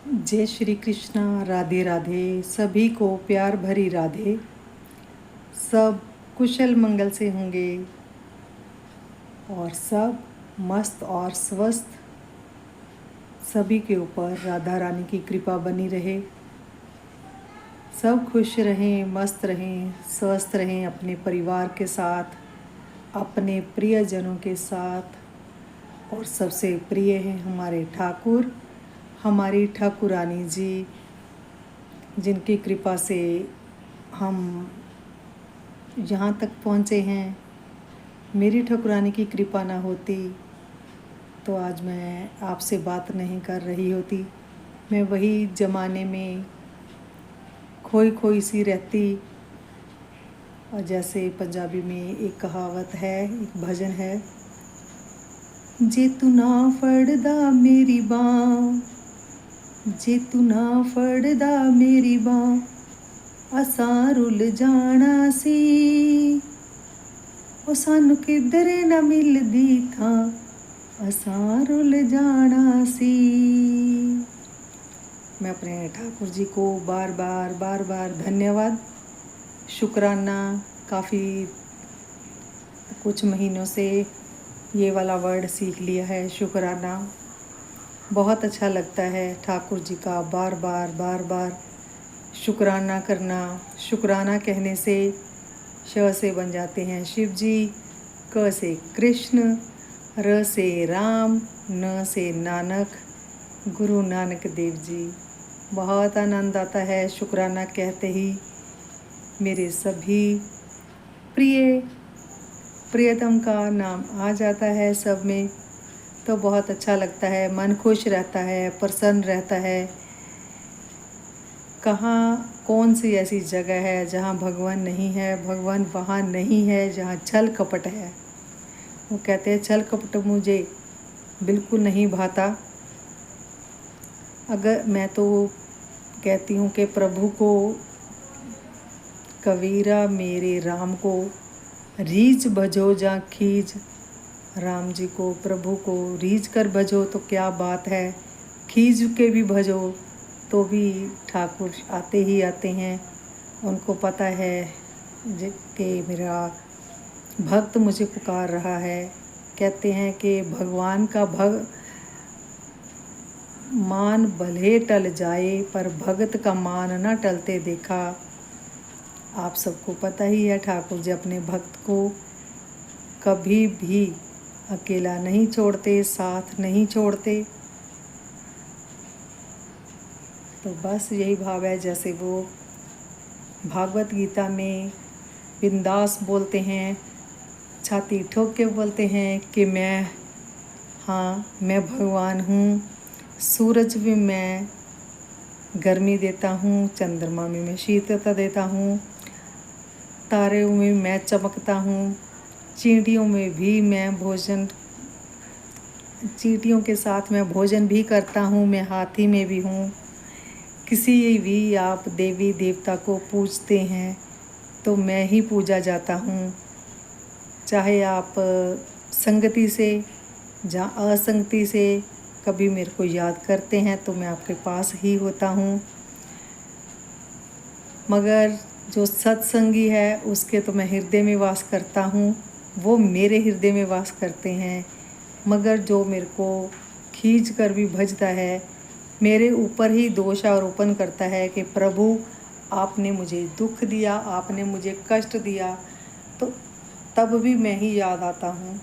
जय श्री कृष्णा। राधे राधे। सभी को प्यार भरी राधे। सब कुशल मंगल से होंगे और सब मस्त और स्वस्थ। सभी के ऊपर राधा रानी की कृपा बनी रहे। सब खुश रहें, मस्त रहें, स्वस्थ रहें अपने परिवार के साथ, अपने प्रियजनों के साथ। और सबसे प्रिय हैं हमारे ठाकुर, हमारी ठाकुरानी जी, जिनकी कृपा से हम यहाँ तक पहुँचे हैं। मेरी ठाकुरानी की कृपा ना होती तो आज मैं आपसे बात नहीं कर रही होती। मैं वही ज़माने में खोई खोई सी रहती। और जैसे पंजाबी में एक कहावत है, एक भजन है, जे तू ना फड़दा मेरी बाँ, जे तू ना फड़दा मेरी बाँ, असां रुल जाना सी। ਉਹ ਸਾਨੂੰ किधरे ना मिलदी थां, असां रुल जाना सी। मैं अपने ठाकुर जी को बार बार धन्यवाद, शुक्राना। काफ़ी कुछ महीनों से ये वाला वर्ड सीख लिया है, शुक्राना। बहुत अच्छा लगता है ठाकुर जी का बार बार शुक्राना करना। शुक्राना कहने से श से बन जाते हैं शिव जी, क से कृष्ण, र से राम, न से नानक, गुरु नानक देव जी। बहुत आनंद आता है शुक्राना कहते ही। मेरे सभी प्रियतम का नाम आ जाता है सब में, तो बहुत अच्छा लगता है, मन खुश रहता है, प्रसन्न रहता है। कहाँ कौन सी ऐसी जगह है जहाँ भगवान नहीं है? भगवान वहाँ नहीं है जहाँ छल कपट है। वो कहते हैं छल कपट मुझे बिल्कुल नहीं भाता। अगर मैं तो कहती हूँ कि प्रभु को, कबीरा मेरे राम को, रीझ भजो जा खींच। राम जी को, प्रभु को रीझ कर भजो तो क्या बात है, खींच के भी भजो तो भी ठाकुर आते ही आते हैं। उनको पता है कि मेरा भक्त मुझे पुकार रहा है। कहते हैं कि भगवान का मान भले टल जाए पर भगत का मान ना टलते देखा। आप सबको पता ही है ठाकुर जी अपने भक्त को कभी भी अकेला नहीं छोड़ते, साथ नहीं छोड़ते। तो बस यही भाव है, जैसे वो भागवत गीता में बिंदास बोलते हैं, छाती ठोक के बोलते हैं कि मैं भगवान हूँ। सूरज में मैं गर्मी देता हूँ, चंद्रमा में मैं शीतलता देता हूँ, तारों में मैं चमकता हूँ, चींटियों में भी मैं चींटियों के साथ मैं भोजन भी करता हूँ। मैं हाथी में भी हूँ। किसी भी आप देवी देवता को पूजते हैं तो मैं ही पूजा जाता हूँ। चाहे आप संगति से या असंगति से कभी मेरे को याद करते हैं तो मैं आपके पास ही होता हूँ। मगर जो सत्संगी है उसके तो मैं हृदय में वास करता हूँ, वो मेरे हृदय में वास करते हैं। मगर जो मेरे को खींच कर भी भजता है, मेरे ऊपर ही दोष आरोपण करता है कि प्रभु आपने मुझे दुख दिया, आपने मुझे कष्ट दिया, तो तब भी मैं ही याद आता हूँ।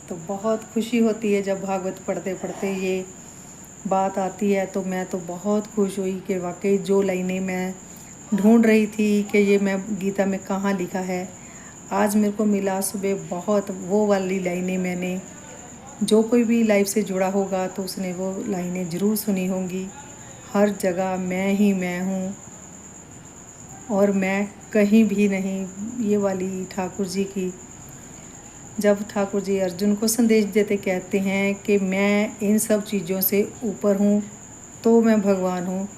तो बहुत खुशी होती है जब भागवत पढ़ते पढ़ते ये बात आती है। तो मैं तो बहुत खुश हुई कि वाकई जो लाइनें मैं ढूंढ रही थी कि ये मैं गीता में कहाँ लिखा है, आज मेरे को मिला सुबह। बहुत वो वाली लाइनें मैंने, जो कोई भी लाइफ से जुड़ा होगा तो उसने वो लाइनें ज़रूर सुनी होंगी। हर जगह मैं ही मैं हूँ और मैं कहीं भी नहीं, ये वाली ठाकुर जी की। जब ठाकुर जी अर्जुन को संदेश देते कहते हैं कि मैं इन सब चीज़ों से ऊपर हूँ, तो मैं भगवान हूँ,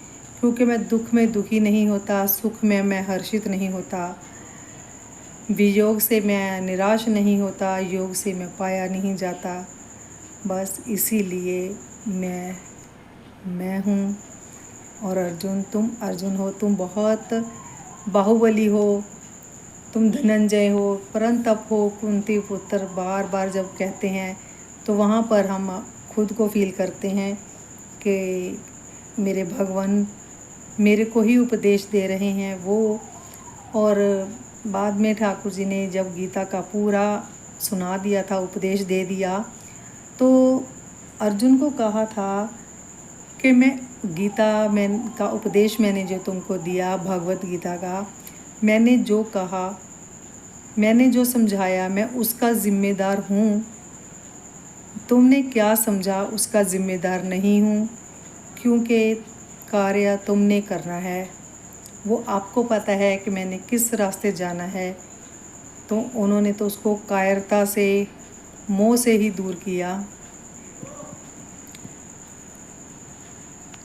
क्योंकि मैं दुख में दुखी नहीं होता, सुख में मैं हर्षित नहीं होता, वियोग से मैं निराश नहीं होता, योग से मैं पाया नहीं जाता। बस इसीलिए मैं हूँ और अर्जुन, तुम अर्जुन हो, तुम बहुत बाहुबली हो, तुम धनंजय हो, परंतप हो, कुंती पुत्र बार बार जब कहते हैं तो वहाँ पर हम खुद को फील करते हैं कि मेरे भगवान मेरे को ही उपदेश दे रहे हैं वो। और बाद में ठाकुर जी ने जब गीता का पूरा सुना दिया था, उपदेश दे दिया, तो अर्जुन को कहा था कि मैं का उपदेश मैंने जो तुमको दिया, भगवत गीता का, मैंने जो कहा, मैंने जो समझाया, मैं उसका ज़िम्मेदार हूँ। तुमने क्या समझा उसका ज़िम्मेदार नहीं हूँ, क्योंकि कार्य तुमने करना है। वो आपको पता है कि मैंने किस रास्ते जाना है। तो उन्होंने तो उसको कायरता से, मोह से ही दूर किया।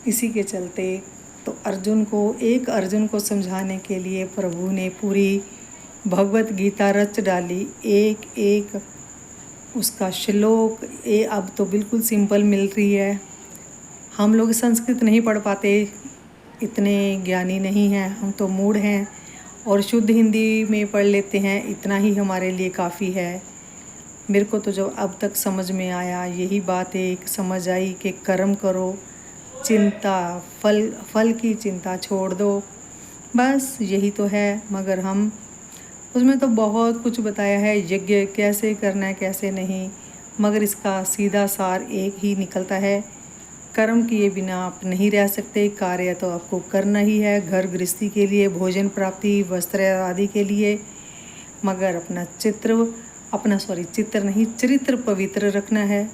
इसी के चलते तो अर्जुन को समझाने के लिए प्रभु ने पूरी भगवत गीता रच डाली। एक एक उसका श्लोक अब तो बिल्कुल सिंपल मिल रही है। हम लोग संस्कृत नहीं पढ़ पाते, इतने ज्ञानी नहीं हैं, हम तो मूढ़ हैं, और शुद्ध हिंदी में पढ़ लेते हैं, इतना ही हमारे लिए काफ़ी है। मेरे को तो जो अब तक समझ में आया यही बात एक समझ आई कि कर्म करो, फल की चिंता छोड़ दो, बस यही तो है। मगर हम उसमें तो बहुत कुछ बताया है, यज्ञ कैसे करना है कैसे नहीं, मगर इसका सीधा सार एक ही निकलता है, कर्म किए बिना आप नहीं रह सकते। कार्य तो आपको करना ही है, घर गृहस्थी के लिए, भोजन प्राप्ति, वस्त्र आदि के लिए, मगर अपना चरित्र पवित्र रखना है।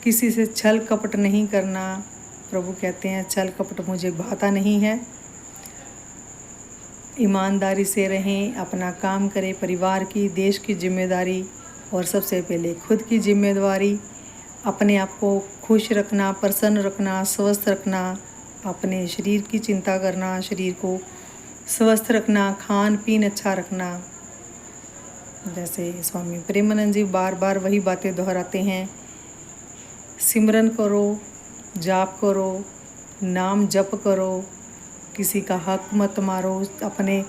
किसी से छल कपट नहीं करना। प्रभु कहते हैं छल कपट मुझे भाता नहीं है। ईमानदारी से रहें, अपना काम करें, परिवार की, देश की जिम्मेदारी, और सबसे पहले खुद की जिम्मेदारी, अपने आप को खुश रखना, प्रसन्न रखना, स्वस्थ रखना, अपने शरीर की चिंता करना, शरीर को स्वस्थ रखना, खान पीन अच्छा रखना। जैसे स्वामी प्रेमानंद जी बार बार वही बातें दोहराते हैं, सिमरन करो, जाप करो, नाम जप करो, किसी का हक मत मारो, अपने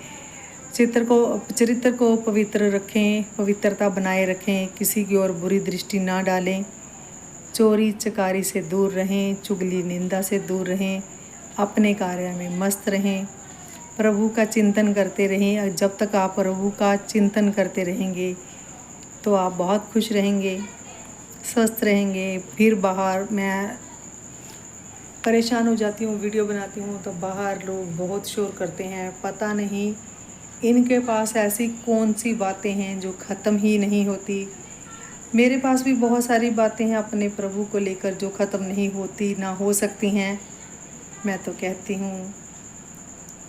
चरित्र को पवित्र रखें, पवित्रता बनाए रखें, किसी की ओर बुरी दृष्टि ना डालें, चोरी चकारी से दूर रहें, चुगली निंदा से दूर रहें, अपने कार्य में मस्त रहें, प्रभु का चिंतन करते रहें। जब तक आप प्रभु का चिंतन करते रहेंगे तो आप बहुत खुश रहेंगे, स्वस्थ रहेंगे। फिर बाहर मैं परेशान हो जाती हूँ, वीडियो बनाती हूँ तो बाहर लोग बहुत शोर करते हैं, पता नहीं इनके पास ऐसी कौन सी बातें हैं जो ख़त्म ही नहीं होती। मेरे पास भी बहुत सारी बातें हैं अपने प्रभु को लेकर जो ख़त्म नहीं होती, ना हो सकती हैं। मैं तो कहती हूँ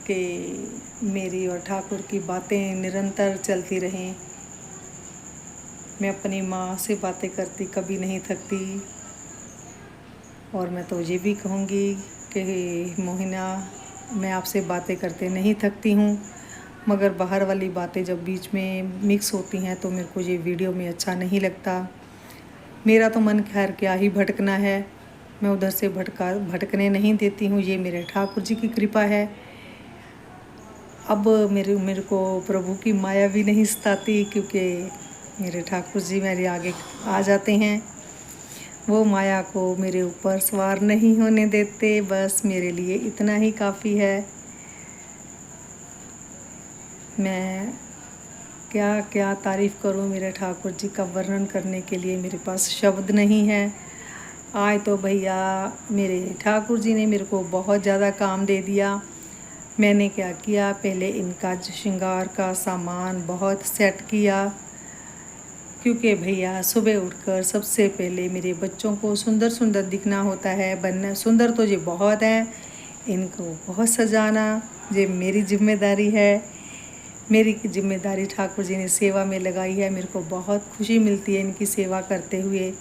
कि मेरी और ठाकुर की बातें निरंतर चलती रहें। मैं अपनी माँ से बातें करती कभी नहीं थकती, और मैं तो ये भी कहूँगी कि मोहिना, मैं आपसे बातें करते नहीं थकती हूँ, मगर बाहर वाली बातें जब बीच में मिक्स होती हैं तो मेरे को ये वीडियो में अच्छा नहीं लगता। मेरा तो मन खैर क्या ही भटकना है, मैं उधर से भटकने नहीं देती हूँ, ये मेरे ठाकुर जी की कृपा है। अब मेरे को प्रभु की माया भी नहीं सताती, क्योंकि मेरे ठाकुर जी मेरे आगे आ जाते हैं, वो माया को मेरे ऊपर सवार नहीं होने देते। बस मेरे लिए इतना ही काफ़ी है। मैं क्या क्या तारीफ़ करूं मेरे ठाकुर जी का, वर्णन करने के लिए मेरे पास शब्द नहीं है। आज तो भैया मेरे ठाकुर जी ने मेरे को बहुत ज़्यादा काम दे दिया। मैंने क्या किया, पहले इनका श्रृंगार का सामान बहुत सेट किया, क्योंकि भैया सुबह उठकर सबसे पहले मेरे बच्चों को सुंदर सुंदर दिखना होता है। बनना सुंदर तो ये बहुत है, इनको बहुत सजाना ये मेरी जिम्मेदारी है। मेरी जिम्मेदारी ठाकुर जी ने सेवा में लगाई है। मेरे को बहुत खुशी मिलती है इनकी सेवा करते हुए।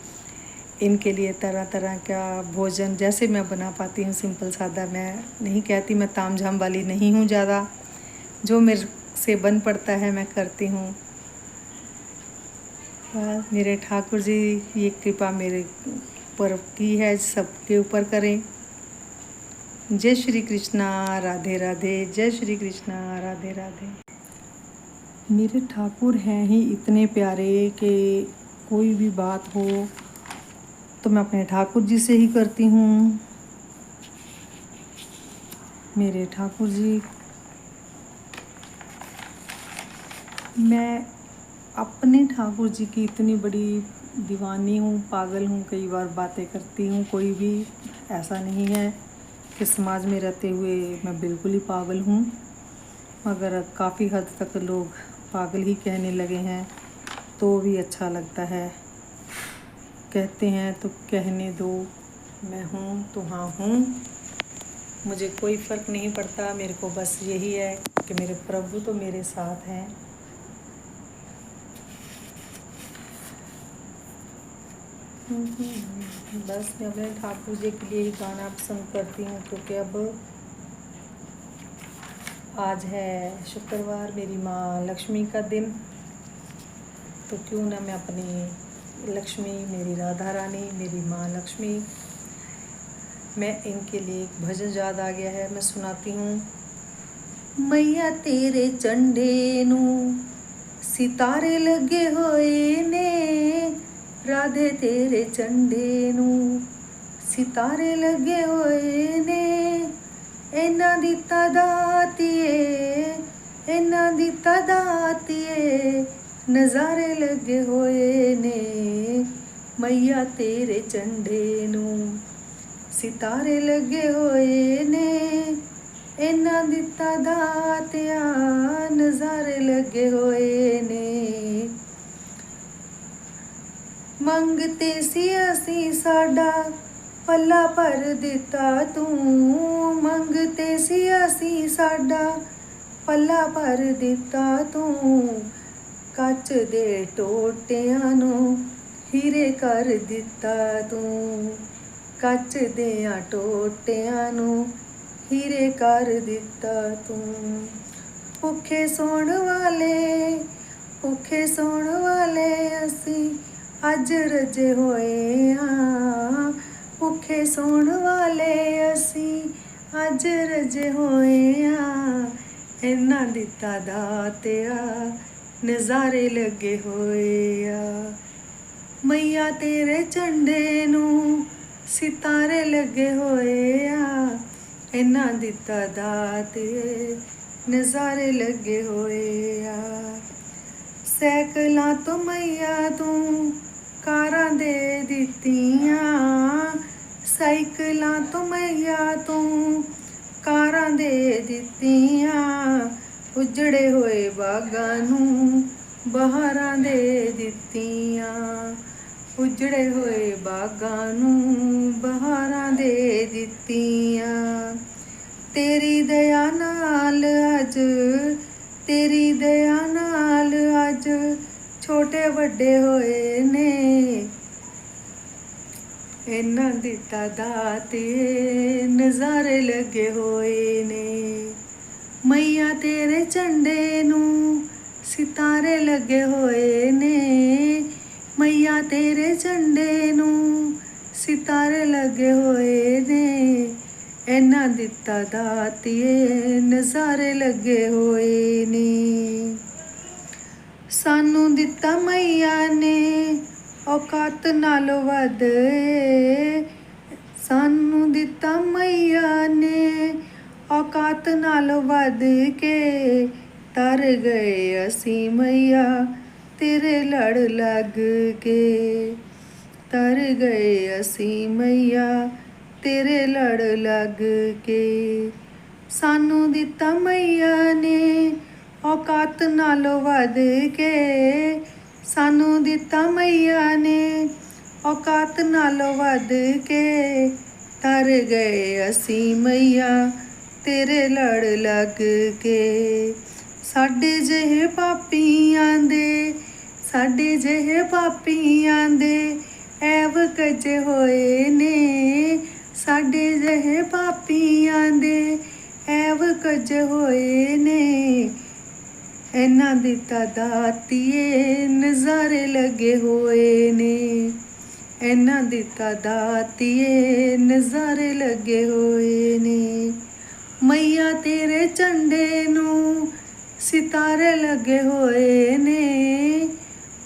इनके लिए तरह तरह का भोजन जैसे मैं बना पाती हूँ, सिंपल सादा। मैं नहीं कहती, मैं ताम झाम वाली नहीं हूँ ज़्यादा, जो मेरे से बन पड़ता है मैं करती हूँ। मेरे ठाकुर जी ये कृपा मेरे ऊपर की है, सबके ऊपर करें। जय श्री कृष्णा, राधे राधे। जय श्री कृष्णा, राधे राधे। मेरे ठाकुर हैं ही इतने प्यारे कि कोई भी बात हो तो मैं अपने ठाकुर जी से ही करती हूँ। मेरे ठाकुर जी, मैं अपने ठाकुर जी की इतनी बड़ी दीवानी हूँ, पागल हूँ। कई बार बातें करती हूँ, कोई भी ऐसा नहीं है कि समाज में रहते हुए मैं बिल्कुल ही पागल हूँ, मगर काफ़ी हद तक लोग पागल ही कहने लगे हैं तो भी अच्छा लगता है। कहते हैं तो कहने दो, मैं हूँ तो हाँ हूँ, मुझे कोई फ़र्क नहीं पड़ता। मेरे को बस यही है कि मेरे प्रभु तो मेरे साथ हैं। बस मैं अपने ठाकुर जी के लिए ही गाना पसंद करती हूँ, क्योंकि अब आज है शुक्रवार, मेरी माँ लक्ष्मी का दिन, तो क्यों ना मैं अपनी लक्ष्मी, मेरी राधा रानी, मेरी माँ लक्ष्मी, मैं इनके लिए एक भजन याद आ गया है, मैं सुनाती हूँ। मैया तेरे झंडे नू सितारे लगे होए ने, राधे तेरे झंडे नू सितारे लगे होए ने, इन्हां दी तादातीए, इन्हां दी तादातीए, नज़ारे लगे होए ने, मैया तेरे झंडे नू सितारे लगे होए ने, इन्हां दी तादातिया, नज़ारे लगे होए ने। मंगते सी असी साडा पल्ला भर दिता तू, मंगते सी असी साडा पल्ला भर दिता तू, कच दे टोटियां नू हीरे कर दिता तू, कच दियां टोटियां नू हीरे कर दिता तू। भुखे सौण वाले, भुखे सौण वाले असी अज रजे होए हाँ, भुखे सौण वाले असी अज रजे होए हाँ, इन्हां दी तादातिया, नज़ारे लगे होए आ। मैया तेरे झंडे नू सितारे लगे होए आ, इन्हां दी तादातिए, नज़ारे लगे होए आ। सैकलां तो मैया तू कारां दे दित्तियां, साइकलां तो मैया तू कारां दे दित्तियां, उजड़े होए बागां नू बहारां दे दित्तियां, उजड़े होए बागां नू बहारां दे दित्तियां। तेरी दया नाल अज, तेरी दया नाल अज छोटे वड्डे होए ने, इन्हां दी तादातिए, नज़ारे लगे होए ने। मैया तेरे झंडे नू सितारे लगे होए ने, मैया तेरे झंडे नू सितारे लगे होए ने, इन्हां दी तादातिए, नज़ारे लगे होए ने। सानू दिता मैया ने औकात नालों वध, सानू दिता मैया ने औकात नालों वध के, तर गए असी मैया तेरे लड़ लग के, तर गए असी मैया तेरे लड़ लग के। सानू दिता मैया ने औकात नालों वध के, सानू दिता मैया ने औकात नालों वध के, तर गए असी मैया तेरे लड़ लग के। साडे ਜਿਹੇ ਪਾਪੀਆਂ ਦੇ, ਸਾਡੇ ਜਿਹੇ ਪਾਪੀਆਂ ਦੇ ਐਬ ਕੱਜੇ ਹੋਏ ਨੇ, ਸਾਡੇ ਜਿਹੇ ਪਾਪੀਆਂ ਦੇ ਐਬ ਕੱਜੇ ਹੋਏ ਨੇ, ਇਹਨਾਂ ਦੀ ਤਾਦਾਤੀਏ, ਨਜ਼ਾਰੇ ਲੱਗੇ ਹੋਏ ਨੇ, इन्ना दिता दातिए नज़ारे लगे होए ने, मैया तेरे झंडे नू सितारे लगे होए ने,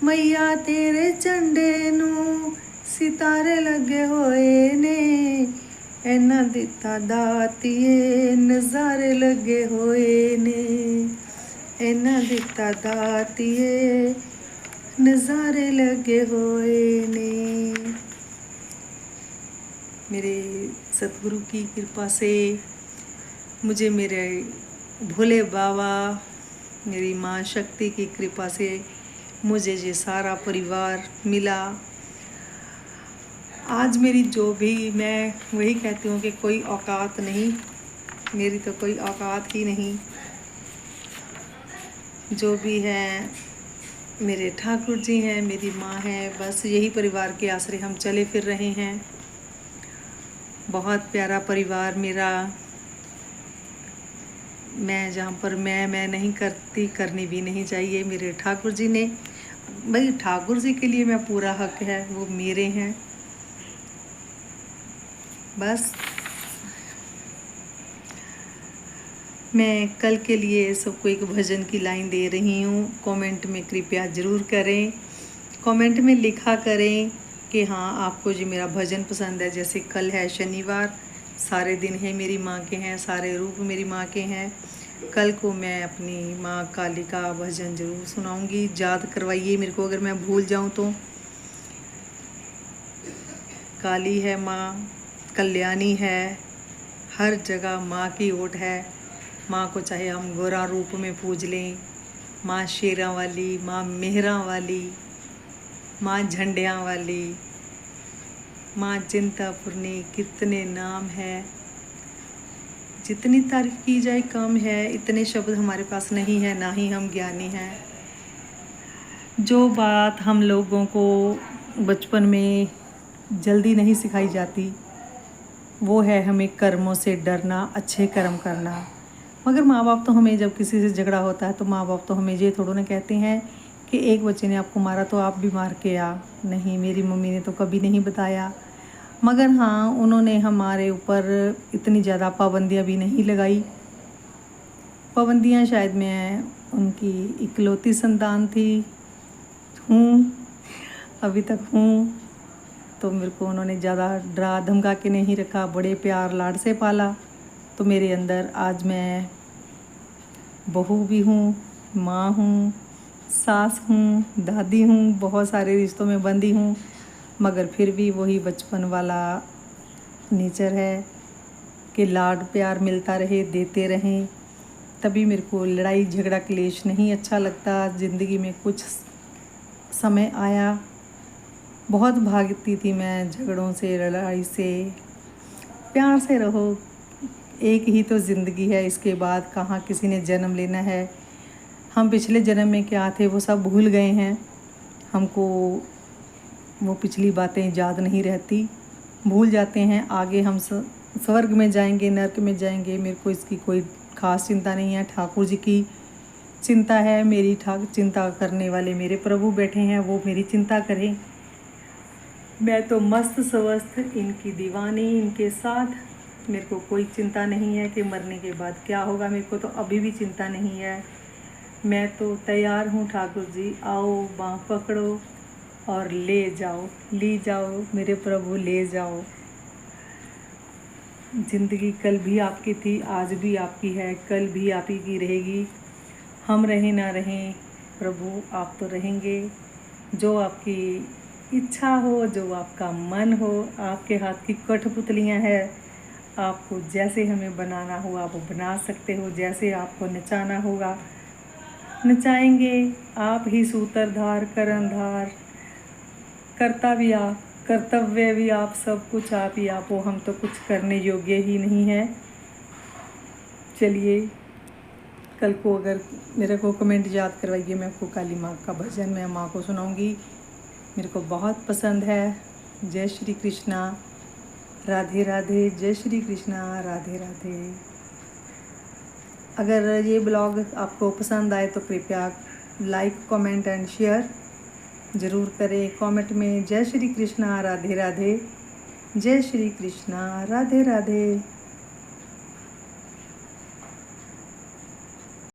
मैया तेरे झंडे नू सितारे लगे होए ने, इन्ना दिता दातिए नज़ारे लगे होए ने, इन्ना दिता दातिए नज़ारे लगे होए ने। मेरे सतगुरु की कृपा से मुझे मेरे भोले बाबा, मेरी माँ शक्ति की कृपा से मुझे ये सारा परिवार मिला। आज मेरी जो भी, मैं वही कहती हूँ कि कोई औकात नहीं, मेरी तो कोई औकात ही नहीं। जो भी है मेरे ठाकुर जी हैं, मेरी माँ है, बस यही परिवार के आसरे हम चले फिर रहे हैं। बहुत प्यारा परिवार मेरा। मैं जहाँ पर मैं नहीं करती, करनी भी नहीं चाहिए। मेरे ठाकुर जी ने, भाई ठाकुर जी के लिए मैं पूरा हक है, वो मेरे हैं। बस मैं कल के लिए सबको एक भजन की लाइन दे रही हूँ। कमेंट में कृपया ज़रूर करें, कमेंट में लिखा करें कि हाँ आपको जो मेरा भजन पसंद है। जैसे कल है शनिवार, सारे दिन है मेरी माँ के हैं, सारे रूप मेरी माँ के हैं। कल को मैं अपनी माँ काली का भजन ज़रूर सुनाऊंगी। याद करवाइए मेरे को अगर मैं भूल जाऊँ तो। काली है माँ, कल्याणी है, हर जगह माँ की ओट है। माँ को चाहे हम गोरा रूप में पूज लें, माँ शेरा वाली, माँ मेहरा वाली, माँ झंडियाँ वाली, माँ चिंतापुरनी, कितने नाम है। जितनी तारीफ की जाए कम है। इतने शब्द हमारे पास नहीं है, ना ही हम ज्ञानी हैं। जो बात हम लोगों को बचपन में जल्दी नहीं सिखाई जाती, वो है हमें कर्मों से डरना, अच्छे कर्म करना। मगर माँ बाप तो हमें, जब किसी से झगड़ा होता है तो माँ बाप तो हमें ये थोड़ा ना कहते हैं कि एक बच्चे ने आपको मारा तो आप भी मार के आ। नहीं, मेरी मम्मी ने तो कभी नहीं बताया। मगर हाँ, उन्होंने हमारे ऊपर इतनी ज़्यादा पाबंदियाँ भी नहीं लगाई। पाबंदियाँ शायद मैं उनकी इकलौती संतान हूँ, अभी तक हूँ। तो मेरे को उन्होंने ज़्यादा डरा धमका के नहीं रखा, बड़े प्यार लाड से पाला। तो मेरे अंदर आज मैं बहू भी हूँ, माँ हूँ, सास हूँ, दादी हूँ, बहुत सारे रिश्तों में बंधी हूँ। मगर फिर भी वही बचपन वाला नेचर है कि लाड प्यार मिलता रहे, देते रहें। तभी मेरे को लड़ाई झगड़ा क्लेश नहीं अच्छा लगता। ज़िंदगी में कुछ समय आया, बहुत भागती थी मैं झगड़ों से, लड़ाई से। प्यार से रहो, एक ही तो ज़िंदगी है, इसके बाद कहाँ किसी ने जन्म लेना है। हम पिछले जन्म में क्या थे वो सब भूल गए हैं। हमको वो पिछली बातें याद नहीं रहती, भूल जाते हैं। आगे हम स्वर्ग में जाएंगे, नरक में जाएंगे, मेरे को इसकी कोई ख़ास चिंता नहीं है। ठाकुर जी की चिंता है मेरी। चिंता करने वाले मेरे प्रभु बैठे हैं, वो मेरी चिंता करें। मैं तो मस्त स्वस्थ इनकी दीवानी, इनके साथ। मेरे को कोई चिंता नहीं है कि मरने के बाद क्या होगा, मेरे को तो अभी भी चिंता नहीं है। मैं तो तैयार हूँ ठाकुर जी, आओ बाँह पकड़ो और ले जाओ, ले जाओ मेरे प्रभु, ले जाओ। ज़िंदगी कल भी आपकी थी, आज भी आपकी है, कल भी आप ही की रहेगी। हम रहें ना रहें, प्रभु आप तो रहेंगे। जो आपकी इच्छा हो, जो आपका मन हो, आपके हाथ की कठपुतलियाँ हैं। आपको जैसे हमें बनाना हो आप बना सकते हो, जैसे आपको नचाना होगा नचाएंगे। आप ही सूत्रधार, कर्णधार, कर्ता भी आप, कर्तव्य भी आप, सब कुछ आप ही आप हो। हम तो कुछ करने योग्य ही नहीं है। चलिए, कल को अगर मेरे को कमेंट याद करवाइए, मैं आपको काली माँ का भजन मैं माँ को सुनाऊंगी। मेरे को बहुत पसंद है। जय श्री कृष्णा, राधे राधे। जय श्री कृष्णा, राधे राधे। अगर ये ब्लॉग आपको पसंद आए तो कृपया लाइक, कमेंट एंड शेयर। ज़रूर करें कमेंट में। जय श्री कृष्णा, राधे राधे। जय श्री कृष्णा, राधे राधे।